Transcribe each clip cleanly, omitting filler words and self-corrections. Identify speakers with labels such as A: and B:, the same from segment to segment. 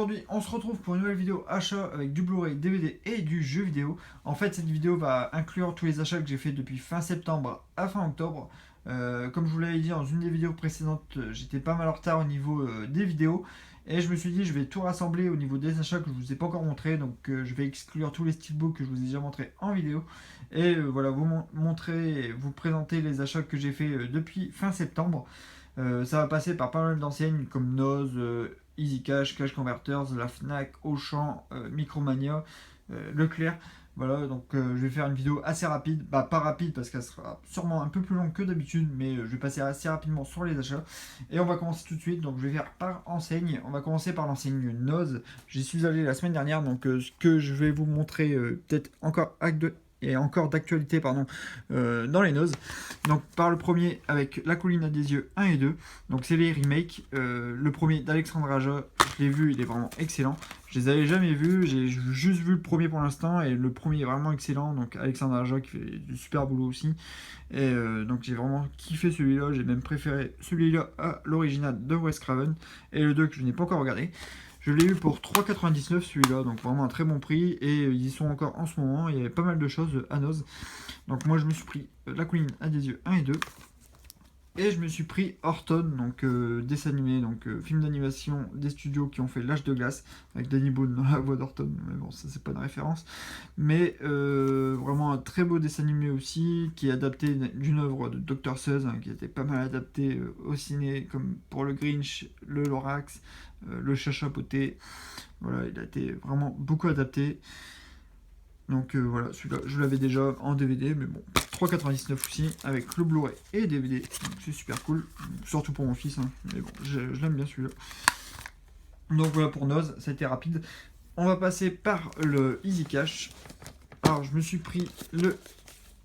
A: aujourd'hui, on se retrouve pour une nouvelle vidéo achat avec du Blu-ray, DVD et du jeu vidéo. En fait, cette vidéo va inclure tous les achats que j'ai fait depuis fin septembre à fin octobre. Comme je vous l'avais dit dans une des vidéos précédentes, j'étais pas mal en retard au niveau des vidéos. Et je me suis dit, je vais tout rassembler au niveau des achats que je vous ai pas encore montré. Donc, je vais exclure tous les steelbooks que je vous ai déjà montré en vidéo. Et voilà, vous montrer et vous présenter les achats que j'ai fait depuis fin septembre. Ça va passer par pas mal d'enseignes comme Noz, Easy Cash, Cash Converters, la Fnac, Auchan, Micromania, Leclerc. Voilà, donc je vais faire une vidéo assez rapide, bah pas rapide parce qu'elle sera sûrement un peu plus longue que d'habitude, mais je vais passer assez rapidement sur les achats. Et on va commencer tout de suite, donc je vais faire par enseigne. On va commencer par l'enseigne Noz. J'y suis allé la semaine dernière, donc ce que je vais vous montrer peut-être encore d'actualité dans les Noz. Donc par le premier avec La Colline à des yeux 1 et 2. Donc c'est les remakes. Le premier d'Alexandre Aja, je l'ai vu, il est vraiment excellent. Je les avais jamais vus, j'ai juste vu le premier pour l'instant et le premier est vraiment excellent. Donc Alexandre Aja qui fait du super boulot aussi. Et donc j'ai vraiment kiffé celui-là, j'ai même préféré celui-là à l'original de Wes Craven. Et le 2 que je n'ai pas encore regardé. Je l'ai eu pour 3,99 celui-là, donc vraiment un très bon prix. Et ils y sont encore en ce moment, il y avait pas mal de choses à Noz. Donc moi je me suis pris La Colline à des yeux 1 et 2. Et je me suis pris Horton, donc dessin animé, donc film d'animation des studios qui ont fait L'Âge de glace, avec Danny Boone dans la voix d'Horton, mais bon, ça c'est pas une référence. Mais vraiment un très beau dessin animé aussi, qui est adapté d'une œuvre de Dr. Seuss, hein, qui était pas mal adapté au ciné, comme pour le Grinch, le Lorax, le Chat Chapeauté. Voilà, il a été vraiment beaucoup adapté. Donc voilà, celui-là, je l'avais déjà en DVD, mais bon, 3,99 aussi, avec le Blu-ray et DVD, donc c'est super cool, surtout pour mon fils, hein, mais bon, je l'aime bien celui-là. Donc voilà pour Noz, ça a été rapide. On va passer par le Easy Cash. Alors je me suis pris le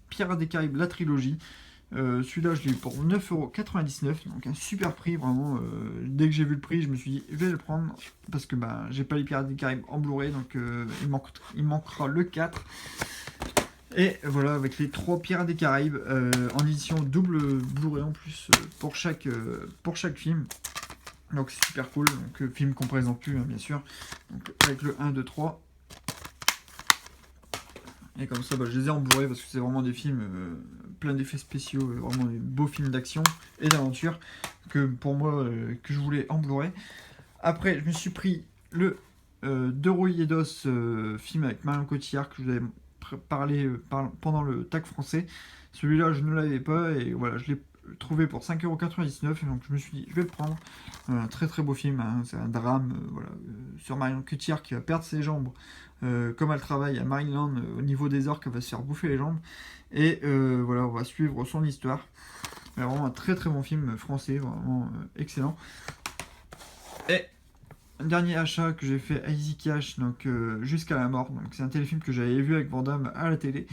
A: Pirates des Caraïbes, la trilogie. Celui-là, je l'ai eu pour 9,99€, donc un super prix, vraiment. Dès que j'ai vu le prix, je me suis dit, je vais le prendre, parce que bah, j'ai pas les Pirates des Caraïbes en Blu-ray, donc il manquera le 4. Et voilà, avec les 3 Pirates des Caraïbes, en édition double Blu-ray en plus, pour chaque film. Donc c'est super cool, donc film qu'on présente plus, hein, bien sûr. Donc avec le 1, 2, 3. Et comme ça, bah, je les ai en Blu-ray parce que c'est vraiment des films plein d'effets spéciaux, vraiment des beaux films d'action et d'aventure que pour moi, que je voulais en Blu-ray. Après, je me suis pris le De Rouillé d'os, film avec Marion Cotillard que je vous avais parlé pendant le tag français. Celui-là, je ne l'avais pas et voilà, je l'ai trouvé pour 5,99€, donc je me suis dit, je vais le prendre. Un très très beau film, hein, c'est un drame voilà, sur Marion Cotillard qui va perdre ses jambes. Comme elle travaille à Maryland, au niveau des orques, elle va se faire bouffer les jambes. Et voilà, on va suivre son histoire. Vraiment un très très bon film français, vraiment excellent. Et un dernier achat que j'ai fait à Easy Cash, donc Jusqu'à la mort. Donc c'est un téléfilm que j'avais vu avec Van Damme à la télé.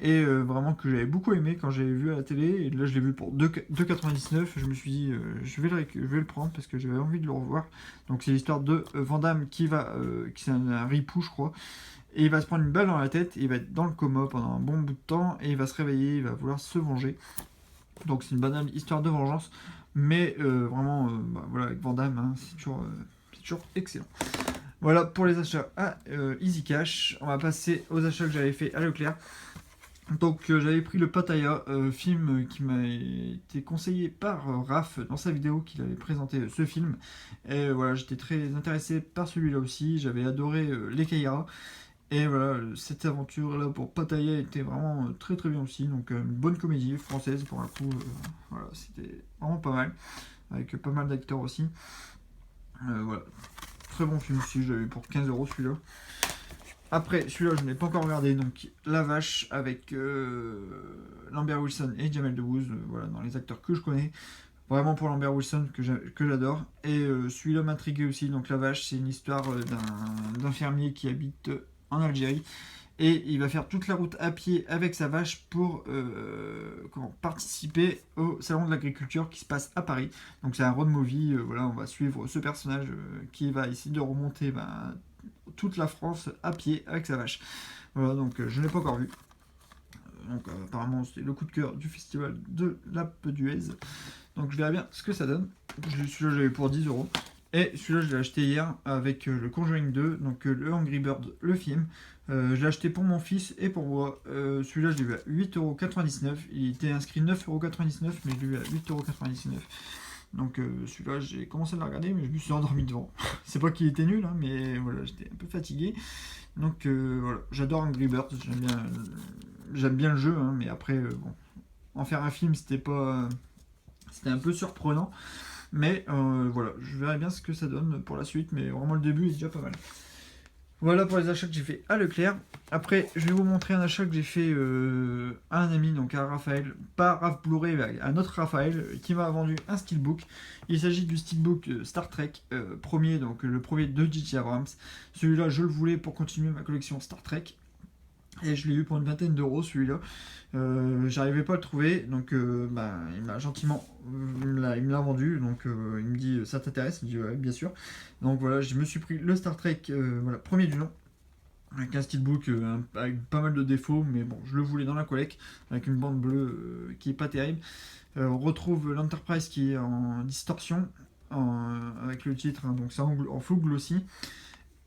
A: Et vraiment que j'avais beaucoup aimé quand j'avais vu à la télé. Et là je l'ai vu pour 2,99€. Je me suis dit je vais le prendre parce que j'avais envie de le revoir. Donc c'est l'histoire de Van Damme qui c'est un ripou je crois. Et il va se prendre une balle dans la tête, et il va être dans le coma pendant un bon bout de temps, et il va se réveiller, il va vouloir se venger. Donc c'est une banale histoire de vengeance, mais vraiment, bah, voilà, avec Van Damme, hein, c'est toujours excellent. Voilà pour les achats à Easy Cash. On va passer aux achats que j'avais fait à Leclerc. Donc j'avais pris le Pattaya, film qui m'a été conseillé par Raph dans sa vidéo qu'il avait présenté ce film. Et voilà, j'étais très intéressé par celui-là aussi, j'avais adoré les Kaira. Et voilà, cette aventure-là pour Pattaya était vraiment très très bien aussi. Donc une bonne comédie française pour un coup, voilà, c'était vraiment pas mal. Avec pas mal d'acteurs aussi. Voilà, très bon film aussi, je l'avais eu pour 15€ celui-là. Après, celui-là, je ne l'ai pas encore regardé, donc La Vache avec Lambert Wilson et Jamel Debbouze, voilà, dans les acteurs que je connais. Vraiment pour Lambert Wilson que j'adore. Et celui-là m'intriguait aussi, donc La Vache, c'est une histoire d'un fermier qui habite en Algérie. Et il va faire toute la route à pied avec sa vache pour participer au salon de l'agriculture qui se passe à Paris. Donc c'est un road movie, voilà, on va suivre ce personnage qui va essayer de remonter toute la France à pied avec sa vache. Voilà, donc je ne l'ai pas encore vu. Donc apparemment c'était le coup de cœur du festival de l'Alpe d'Huez. Donc je verrai bien ce que ça donne. Celui-là j'avais pour 10€. Et celui-là, je l'ai acheté hier avec le Conjuring 2, donc le Angry Bird, le film. Je l'ai acheté pour mon fils et pour moi. Celui-là, je l'ai vu à 8,99€. Il était inscrit 9,99€, mais je l'ai vu à 8,99€. Donc celui-là, j'ai commencé à le regarder, mais je me suis endormi devant. C'est pas qu'il était nul, hein, mais voilà, j'étais un peu fatigué. Donc voilà, j'adore Angry Birds, j'aime bien le jeu, hein, mais après, bon, en faire un film, c'était un peu surprenant. Mais voilà, je verrai bien ce que ça donne pour la suite, mais vraiment le début est déjà pas mal. Voilà pour les achats que j'ai fait à Leclerc. Après, je vais vous montrer un achat que j'ai fait à un ami, donc à Raphaël, pas Raph Blu-ray, mais un autre Raphaël, qui m'a vendu un steelbook. Il s'agit du steelbook Star Trek premier, donc le premier de J.J. Abrams. Celui-là, je le voulais pour continuer ma collection Star Trek. Et je l'ai eu pour une vingtaine d'euros celui-là. J'arrivais pas à le trouver, donc il m'a gentiment, il me l'a vendu, donc il me dit ça t'intéresse, je dis ouais bien sûr. Donc voilà, je me suis pris le Star Trek, voilà, premier du nom, avec un steelbook avec pas mal de défauts, mais bon, je le voulais dans la collecte, avec une bande bleue qui est pas terrible. On retrouve l'Enterprise qui est en distorsion, avec le titre, hein, donc c'est en full glossy.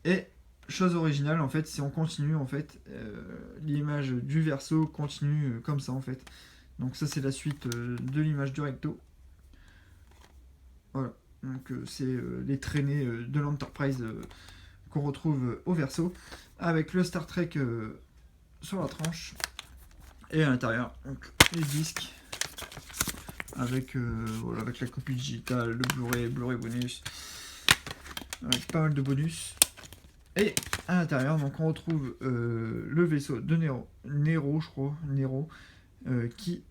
A: Et chose originale en fait, c'est on continue en fait, l'image du verso continue comme ça en fait. Donc ça c'est la suite de l'image du recto. Voilà, donc c'est les traînées de l'Enterprise qu'on retrouve au verso, avec le Star Trek sur la tranche, et à l'intérieur, donc les disques, avec, voilà, avec la copie digitale, le Blu-ray bonus, avec pas mal de bonus. Et à l'intérieur, donc on retrouve le vaisseau de Nero, je crois, qui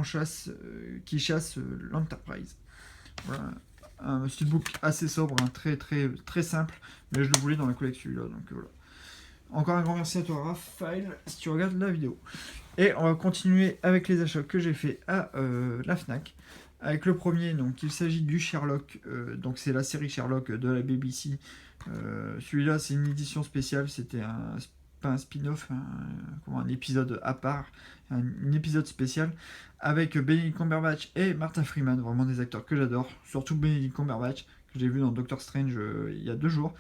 A: chasse l'Enterprise. Voilà, un steelbook assez sobre, hein, très très très simple, mais je le voulais dans la collection là, donc voilà. Encore un grand merci à toi Raphaël si tu regardes la vidéo. Et on va continuer avec les achats que j'ai fait à la Fnac. Avec le premier, donc il s'agit du Sherlock, donc c'est la série Sherlock de la BBC. Celui-là c'est une édition spéciale, c'était pas un spin-off, un épisode à part, un épisode spécial avec Benedict Cumberbatch et Martha Freeman, vraiment des acteurs que j'adore, surtout Benedict Cumberbatch que j'ai vu dans Doctor Strange il y a 2 jours.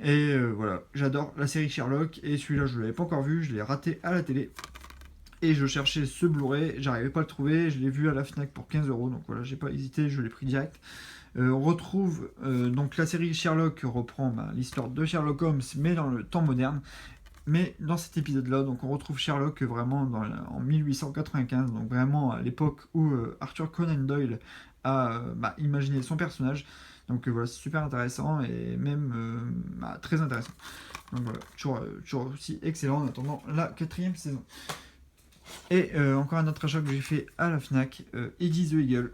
A: Et voilà, j'adore la série Sherlock, et celui-là je ne l'avais pas encore vu, je l'ai raté à la télé. Et je cherchais ce Blu-ray, j'arrivais pas à le trouver, je l'ai vu à la Fnac pour 15 euros, donc voilà, j'ai pas hésité, je l'ai pris direct. On retrouve donc la série Sherlock reprend l'histoire de Sherlock Holmes, mais dans le temps moderne. Mais dans cet épisode-là, donc on retrouve Sherlock vraiment en 1895, donc vraiment à l'époque où Arthur Conan Doyle a imaginé son personnage. Donc voilà, c'est super intéressant et même très intéressant. Donc voilà, toujours aussi excellent en attendant la 4e saison. Et encore un autre achat que j'ai fait à la Fnac, Eddie the Eagle.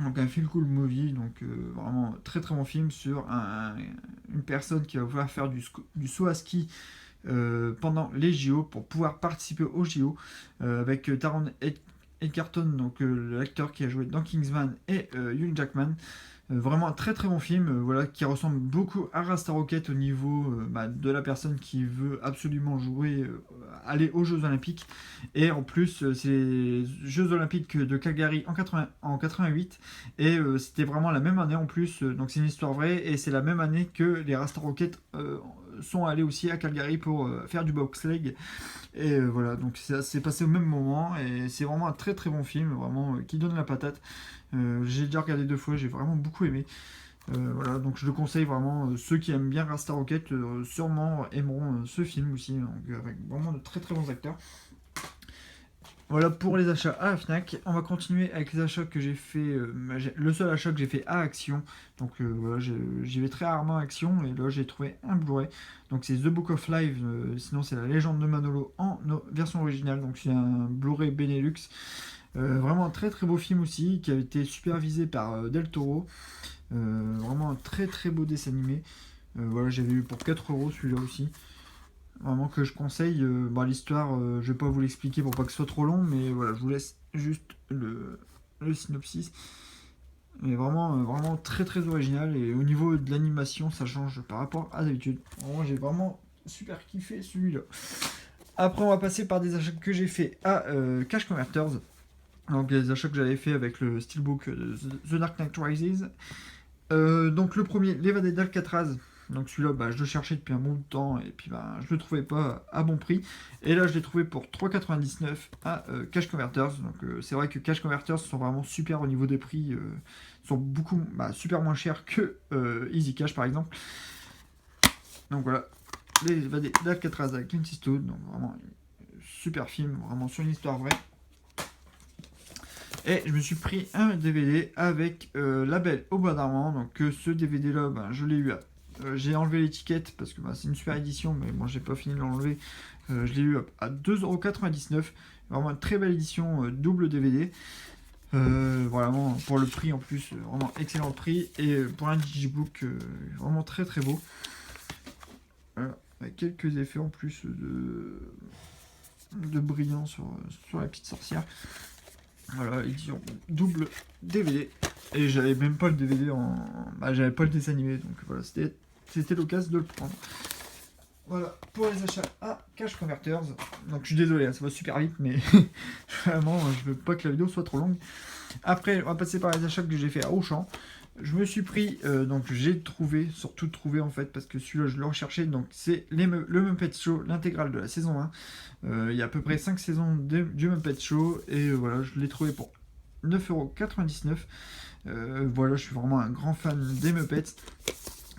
A: Donc un feel cool movie, donc vraiment très très bon film sur une personne qui va pouvoir faire du saut à ski pendant les JO pour pouvoir participer aux JO, avec Taron Egerton, donc l'acteur qui a joué dans Kingsman, et Hugh Jackman. Vraiment un très très bon film, voilà, qui ressemble beaucoup à Rasta Rocket au niveau de la personne qui veut absolument jouer, aller aux Jeux Olympiques. Et en plus, c'est les Jeux Olympiques de Calgary en 88, et c'était vraiment la même année en plus, donc c'est une histoire vraie, et c'est la même année que les Rasta Rocket sont allés aussi à Calgary pour faire du bobsleigh. Et voilà, donc ça s'est passé au même moment, et c'est vraiment un très très bon film, vraiment qui donne la patate. J'ai déjà regardé 2 fois, j'ai vraiment beaucoup aimé. Voilà, donc je le conseille vraiment. Ceux qui aiment bien Rasta Rocket sûrement aimeront ce film aussi, donc, avec vraiment de très très bons acteurs. Voilà pour les achats à la Fnac. On va continuer avec les achats que j'ai fait. Le seul achat que j'ai fait à Action. Donc voilà, j'y vais très rarement à Action, et là j'ai trouvé un Blu-ray. Donc c'est The Book of Life, sinon c'est La Légende de Manolo en version originale. Donc c'est un Blu-ray Benelux. Vraiment un très très beau film aussi, qui a été supervisé par Del Toro. Vraiment un très très beau dessin animé. Voilà, j'avais eu pour 4 euros celui-là aussi. Vraiment que je conseille. L'histoire, je vais pas vous l'expliquer pour pas que ce soit trop long, mais voilà, je vous laisse juste le synopsis. Mais vraiment très très original, et au niveau de l'animation, ça change par rapport à d'habitude. Vraiment, j'ai vraiment super kiffé celui-là. Après, on va passer par des achats que j'ai fait à Cash Converters. Donc les achats que j'avais fait avec le steelbook The Dark Knight Rises, Donc le premier, l'Évadé d'Alcatraz. Donc celui-là, bah, je le cherchais depuis un bon temps et puis bah, je le trouvais pas à bon prix. Et là, je l'ai trouvé pour 3,99 à Cash Converters. Donc c'est vrai que Cash Converters sont vraiment super au niveau des prix. Sont beaucoup super moins chers que Easy Cash par exemple. Donc voilà, l'Évadé d'Alcatraz avec Clint Eastwood. Donc vraiment super film, vraiment sur une histoire vraie. Et je me suis pris un DVD avec La Belle au Bois dormant. Donc ce DVD là, je l'ai eu j'ai enlevé l'étiquette parce que c'est une super édition, mais moi j'ai pas fini de l'enlever. Je l'ai eu à 2,99€. Vraiment une très belle édition double DVD. Vraiment pour le prix en plus, vraiment excellent prix. Et pour un digibook, vraiment très très beau. Voilà, avec quelques effets en plus de brillant sur la petite sorcière. Voilà, édition double DVD. Et j'avais même pas le DVD j'avais pas le dessin animé, donc voilà, c'était l'occasion de le prendre. Voilà, pour les achats à Cash Converters. Donc je suis désolé, ça va super vite, mais vraiment, je veux pas que la vidéo soit trop longue. Après, on va passer par les achats que j'ai fait à Auchan. Je me suis pris, donc j'ai trouvé, surtout trouvé en fait, parce que celui-là je le recherchais, donc c'est le Muppet Show, l'intégrale de la saison 1. Il y a à peu près 5 saisons du Muppet Show, et voilà, je l'ai trouvé pour 9,99€. Voilà, je suis vraiment un grand fan des Muppets.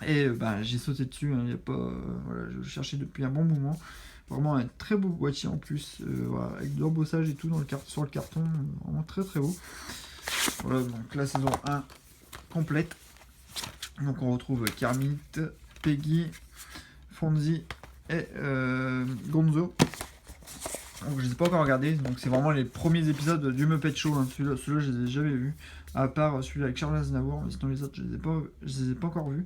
A: Et j'ai sauté dessus, il y a pas, voilà, je le cherchais depuis un bon moment. Vraiment un très beau boîtier en plus, voilà, avec de l'embossage et tout sur le carton, vraiment très très beau. Voilà, donc la saison 1 complète. Donc on retrouve Kermit, Peggy, Fonzie et Gonzo. Donc je les ai pas encore regardés, donc c'est vraiment les premiers épisodes du Muppet Show. Hein. Celui-là je les ai jamais vus, à part celui avec Charles Aznavour, mais sinon les autres je les ai pas encore vus.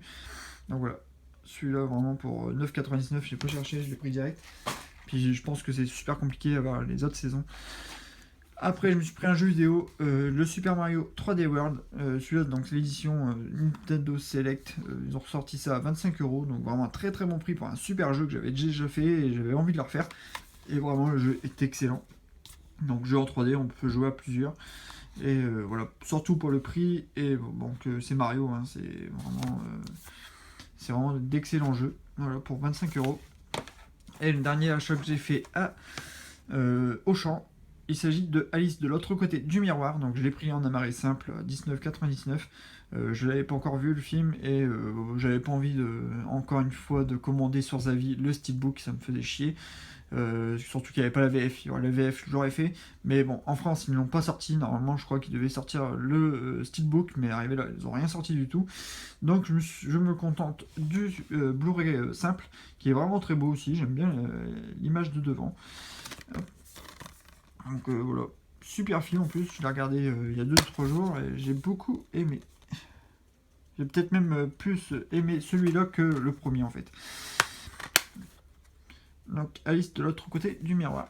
A: Donc voilà, celui-là vraiment pour 9,99€, je l'ai pas cherché, je l'ai pris direct. Puis je pense que c'est super compliqué à voir les autres saisons. Après, je me suis pris un jeu vidéo, le Super Mario 3D World. Celui-là, donc c'est l'édition Nintendo Select. Ils ont ressorti ça à 25€, donc vraiment un très très bon prix pour un super jeu que j'avais déjà fait et j'avais envie de le refaire. Et vraiment, le jeu est excellent. Donc, jeu en 3D, on peut jouer à plusieurs. Et voilà, surtout pour le prix. Et donc, c'est Mario, hein, c'est vraiment d'excellents jeux. Voilà, pour 25€. Et le dernier achat que j'ai fait à Auchan. Il s'agit de Alice de l'autre côté du miroir, donc je l'ai pris en amarré simple à 19,99€. Je l'avais pas encore vu le film et j'avais pas envie encore une fois de commander sur Zavi le steelbook, ça me faisait chier. Surtout qu'il n'y avait pas la VF, il y aurait la VF, je l'aurais fait. Mais bon, en France ils ne l'ont pas sorti, normalement je crois qu'ils devaient sortir le steelbook, mais arrivé là ils n'ont rien sorti du tout. Donc je me contente du Blu-ray simple, qui est vraiment très beau aussi, j'aime bien l'image de devant. Donc voilà, super film en plus, je l'ai regardé il y a 2-3 jours et j'ai beaucoup aimé. J'ai peut-être même plus aimé celui-là que le premier en fait. Donc Alice de l'autre côté du miroir.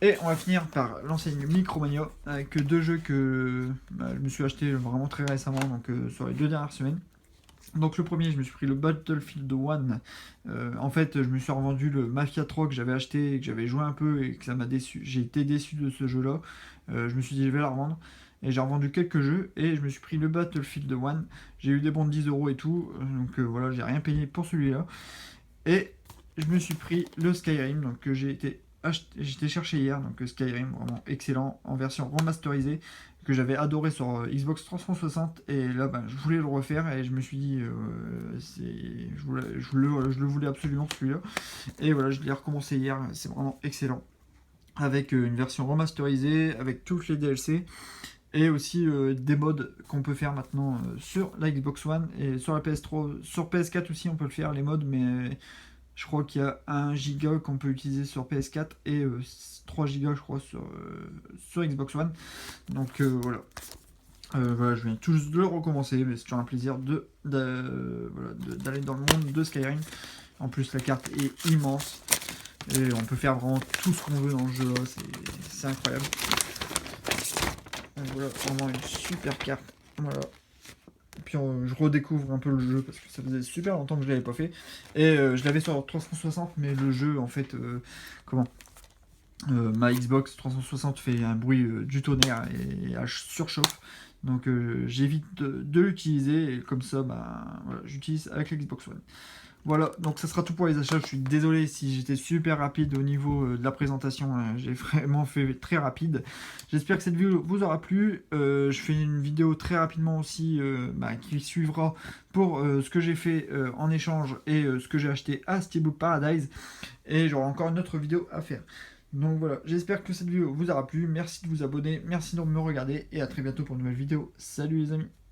A: Et on va finir par l'enseigne Micromania avec deux jeux que je me suis acheté vraiment très récemment, donc sur les 2 dernières semaines. Donc le premier, je me suis pris le Battlefield 1. En fait, je me suis revendu le Mafia 3 que j'avais acheté et que j'avais joué un peu et que ça m'a déçu. J'ai été déçu de ce jeu-là. Je me suis dit, je vais la revendre. Et j'ai revendu quelques jeux et je me suis pris le Battlefield 1. J'ai eu des bons de 10€ et tout. Donc voilà, j'ai rien payé pour celui-là. Et je me suis pris le Skyrim, donc que j'étais cherché hier. Donc Skyrim, vraiment excellent, en version remasterisée, que j'avais adoré sur Xbox 360, et là je voulais le refaire et je me suis dit je le voulais absolument celui-là, et voilà, je l'ai recommencé hier, c'est vraiment excellent, avec une version remasterisée, avec tous les DLC, et aussi des mods qu'on peut faire maintenant sur la Xbox One et sur la PS3, sur PS4 aussi on peut le faire les mods, mais je crois qu'il y a 1 giga qu'on peut utiliser sur PS4 et 3 gigas je crois sur Xbox One. Donc voilà. Voilà, je viens tout juste de le recommencer, mais c'est toujours un plaisir d'aller dans le monde de Skyrim. En plus la carte est immense et on peut faire vraiment tout ce qu'on veut dans le jeu là, c'est incroyable. Donc voilà, vraiment une super carte. Voilà. Puis je redécouvre un peu le jeu parce que ça faisait super longtemps que je l'avais pas fait. Et je l'avais sur 360, mais le jeu en fait, ma Xbox 360 fait un bruit du tonnerre et elle surchauffe. Donc j'évite de l'utiliser, et comme ça, bah, voilà, j'utilise avec la Xbox One. Voilà, donc ça sera tout pour les achats. Je suis désolé si j'étais super rapide au niveau de la présentation. J'ai vraiment fait très rapide. J'espère que cette vidéo vous aura plu. Je fais une vidéo très rapidement aussi bah, qui suivra pour ce que j'ai fait en échange et ce que j'ai acheté à Steelbook Paradise. Et j'aurai encore une autre vidéo à faire. Donc voilà, j'espère que cette vidéo vous aura plu. Merci de vous abonner, merci de me regarder et à très bientôt pour une nouvelle vidéo. Salut les amis!